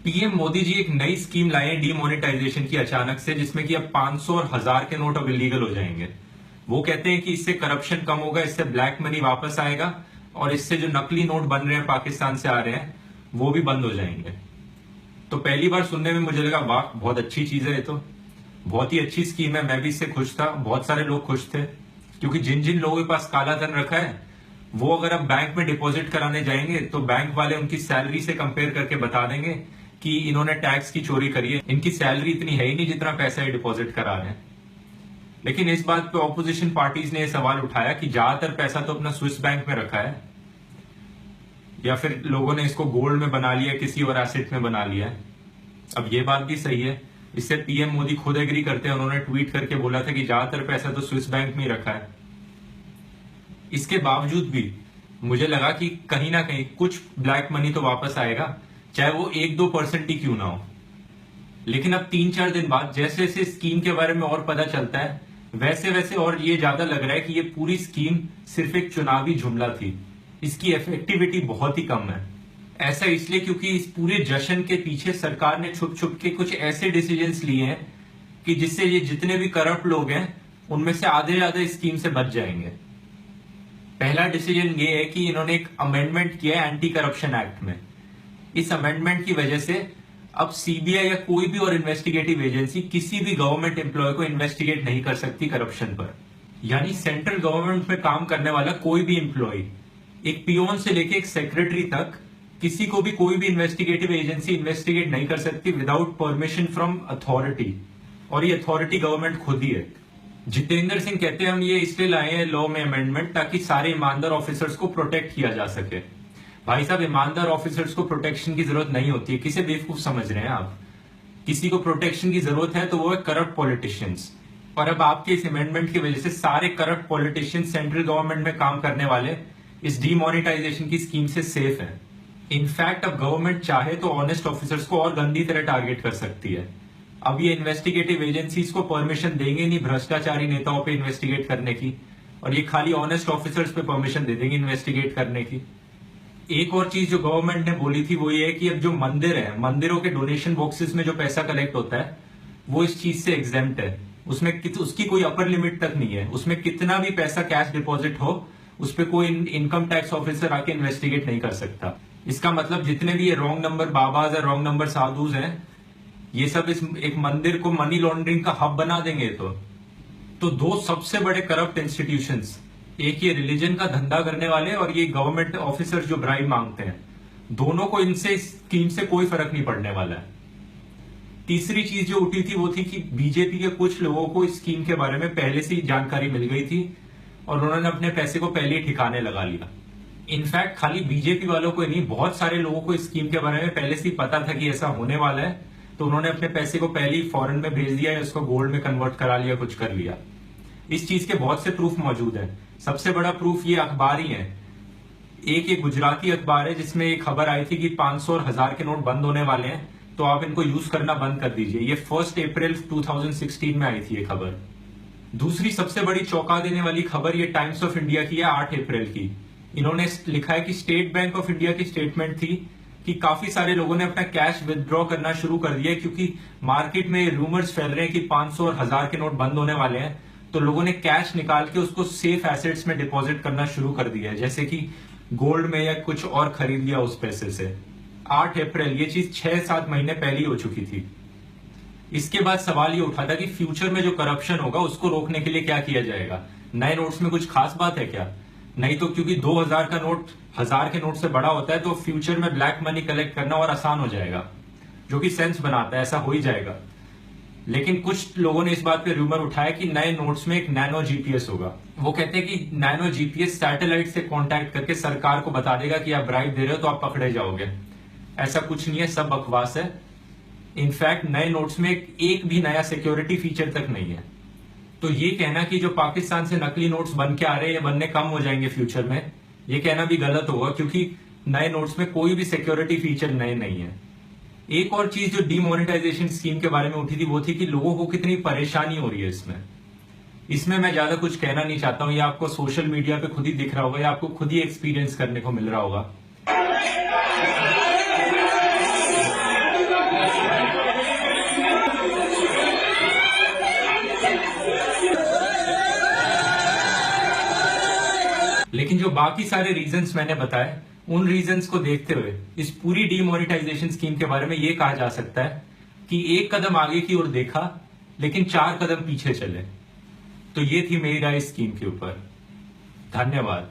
PM Modi ji एक नई scheme लाए हैं डीमोनेटाइजेशन की अचानक से, जिसमें कि अब 500 और 1000 के नोट अब इलीगल हो जाएंगे। वो कहते हैं कि इससे करप्शन कम होगा, इससे ब्लैक मनी वापस आएगा और इससे जो नकली नोट बन रहे हैं पाकिस्तान से आ रहे हैं वो भी बंद हो जाएंगे। तो पहली बार सुनने में मुझे लगा वाह, बहुत अच्छी चीज है, ये तो बहुत ही अच्छी स्कीम है। मैं भी इससे खुश था, बहुत सारे लोग खुश थे, क्योंकि जिन जिन लोगों के पास काला धन रखा है वो अगर अब बैंक में डिपॉजिट कराने जाएंगे तो बैंक वाले उनकी सैलरी से कंपेयर करके बता देंगे कि इन्होंने टैक्स की चोरी करी है, इनकी सैलरी इतनी है ही नहीं जितना पैसा ये डिपॉजिट करा रहे हैं। लेकिन इस बात पे ऑपोजिशन पार्टीज ने यह सवाल उठाया कि ज्यादातर पैसा तो अपना स्विस बैंक में रखा है, या फिर लोगों ने इसको गोल्ड में बना लिया, किसी और एसेट में बना लिया है। अब ये बात भी सही है, इससे पीएम मोदी खुद एग्री करते हैं। उन्होंने ट्वीट करके बोला था कि ज्यादातर पैसा तो स्विस बैंक में ही रखा है। इसके बावजूद भी मुझे लगा कि कहीं ना कहीं कुछ ब्लैक मनी तो वापस आएगा, चाहे वो 1-2% ही क्यों ना हो। लेकिन अब 3-4 दिन बाद जैसे जैसे स्कीम के बारे में और पता चलता है, वैसे वैसे और ये ज्यादा लग रहा है कि ये पूरी स्कीम सिर्फ एक चुनावी जुमला थी, इसकी इफेक्टिविटी बहुत ही कम है। ऐसा इसलिए क्योंकि इस पूरे जश्न के पीछे सरकार ने छुप छुप के कुछ ऐसे डिसीजंस लिए हैं कि जिससे ये जितने भी करप्ट लोग हैं उनमें से आधे ज्यादा इस स्कीम से बच जाएंगे। पहला डिसीजन ये है कि इन्होंने एक अमेंडमेंट किया है एंटी करप्शन एक्ट में। इस अमेंडमेंट की वजह से अब सीबीआई या कोई भी और इन्वेस्टिगेटिव एजेंसी किसी भी गवर्नमेंट एम्प्लॉय को इन्वेस्टिगेट नहीं कर सकती करप्शन पर। यानी सेंट्रल गवर्नमेंट में काम करने वाला कोई भी एम्प्लॉय, एक पियोन से लेके एक सेक्रेटरी तक, किसी को भी कोई भी इन्वेस्टिगेटिव एजेंसी इन्वेस्टिगेट नहीं कर सकती विदाउट परमिशन फ्रॉम अथॉरिटी, और ये अथॉरिटी गवर्नमेंट खुद ही है। जितेंद्र सिंह कहते हैं हम ये इसलिए लाए हैं लॉ में अमेंडमेंट ताकि सारे ईमानदार ऑफिसर्स को प्रोटेक्ट किया जा सके। भाई साहब, ईमानदार ऑफिसर्स को प्रोटेक्शन की जरूरत नहीं होती है। किसे बेवकूफ समझ रहे हैं आप? किसी को प्रोटेक्शन की जरूरत है तो वो है करप्ट पॉलिटिशियंस। और अब आपके इस अमेंडमेंट की वजह से सारे करप्ट पॉलिटिशियंस सेंट्रल गवर्नमेंट में काम करने वाले इस डीमोनेटाइजेशन की स्कीम से सेफ है। इनफैक्ट अब गवर्नमेंट चाहे तो ऑनेस्ट ऑफिसर्स को और गंदी तरह टारगेट कर सकती है। अब ये इन्वेस्टिगेटिव एजेंसीज को परमिशन देंगे नहीं भ्रष्टाचारी नेताओं पे इन्वेस्टिगेट करने की, और ये खाली ऑनेस्ट ऑफिसर्स पे परमिशन दे देंगे इन्वेस्टिगेट करने की। एक और चीज जो गवर्नमेंट ने बोली थी वो ये है कि अब जो मंदिर है, मंदिरों के डोनेशन बॉक्सेस में जो पैसा कलेक्ट होता है वो इस चीज से एग्जेम्प्ट है। उसमें उसकी कोई अपर लिमिट तक नहीं है। उसमें कितना भी पैसा कैश डिपॉजिट हो उस पर कोई इनकम टैक्स ऑफिसर आके इन्वेस्टिगेट नहीं कर सकता। इसका मतलब जितने भी ये रॉन्ग नंबर बाबाज है, रॉन्ग नंबर साधुज हैं, ये सब इस एक मंदिर को मनी लॉन्ड्रिंग का हब बना देंगे। तो दो सबसे बड़े करप्ट इंस्टीट्यूशंस, एक ये रिलीजन का धंधा करने वाले और ये गवर्नमेंट ऑफिसर्स जो ब्राइब मांगते हैं, दोनों को इनसे स्कीम से कोई फर्क नहीं पड़ने वाला है। तीसरी चीज जो उठी थी वो थी कि बीजेपी के कुछ लोगों को इस स्कीम के बारे में पहले से ही जानकारी मिल गई थी और उन्होंने अपने पैसे को पहले ही ठिकाने लगा लिया। इनफैक्ट खाली बीजेपी वालों को ही नहीं, बहुत सारे लोगों को इस स्कीम के बारे में पहले से ही पता था कि ऐसा होने वाला है, तो उन्होंने अपने पैसे को पहले ही फॉरेन में भेज दिया या उसको गोल्ड में कन्वर्ट करा लिया, कुछ कर लिया। इस चीज के बहुत से प्रूफ मौजूद है। सबसे बड़ा प्रूफ ये अखबार ही है। एक गुजराती अखबार है जिसमें एक खबर आई थी कि 500 और 1000 के नोट बंद होने वाले हैं, तो आप इनको यूज करना बंद कर दीजिए। ये 1 अप्रैल 2016 में आई थी ये खबर। दूसरी सबसे बड़ी चौंका देने वाली खबर ये टाइम्स ऑफ इंडिया की है 8 अप्रैल की। इन्होंने लिखा है कि स्टेट बैंक ऑफ इंडिया की स्टेटमेंट थी कि काफी सारे लोगों ने अपना कैश विथड्रॉ करना शुरू कर दिया, क्योंकि मार्केट में रूमर्स फैल रहे हैं कि 500 और 1000 के नोट बंद होने वाले हैं, तो लोगों ने कैश निकाल के उसको सेफ एसेट्स में डिपॉजिट करना शुरू कर दिया है, जैसे कि गोल्ड में या कुछ और खरीद लिया उस पैसे से। 8 अप्रैल, ये चीज 6-7 महीने पहले ही हो चुकी थी। इसके बाद सवाल ये उठा था कि फ्यूचर में जो करप्शन होगा उसको रोकने के लिए क्या किया जाएगा। नए नोट्स में कुछ खास बात है क्या? नहीं तो, क्योंकि 2000 का नोट 1000 के नोट से बड़ा होता है तो फ्यूचर में ब्लैक मनी कलेक्ट करना और आसान हो जाएगा, जो कि सेंस बनाता है, ऐसा हो ही जाएगा। लेकिन कुछ लोगों ने इस बात पे रूमर उठाया कि नए नोट्स में एक नैनो जीपीएस होगा। वो कहते हैं कि नैनो जीपीएस सैटेलाइट से कांटेक्ट करके सरकार को बता देगा कि आप ब्राइब दे रहे हो तो आप पकड़े जाओगे। ऐसा कुछ नहीं है, सब बकवास है। इनफैक्ट नए नोट्स में एक भी नया सिक्योरिटी फीचर तक नहीं है। तो ये कहना कि जो पाकिस्तान से नकली नोट्स बन के आ रहे हैं ये बनने कम हो जाएंगे फ्यूचर में, ये कहना भी गलत होगा, क्योंकि नए नोट्स में कोई भी सिक्योरिटी फीचर नए नहीं है। एक और चीज जो डीमोनेटाइजेशन स्कीम के बारे में उठी थी वो थी कि लोगों को कितनी परेशानी हो रही है इसमें मैं ज्यादा कुछ कहना नहीं चाहता हूं। ये आपको सोशल मीडिया पे खुद ही दिख रहा होगा या आपको खुद ही एक्सपीरियंस करने को मिल रहा होगा। लेकिन जो बाकी सारे रीजंस मैंने बताए, उन रीजंस को देखते हुए इस पूरी डीमोनेटाइजेशन स्कीम के बारे में यह कहा जा सकता है कि एक कदम आगे की ओर देखा लेकिन 4 कदम पीछे चले। तो ये थी मेरी राय स्कीम के ऊपर। धन्यवाद।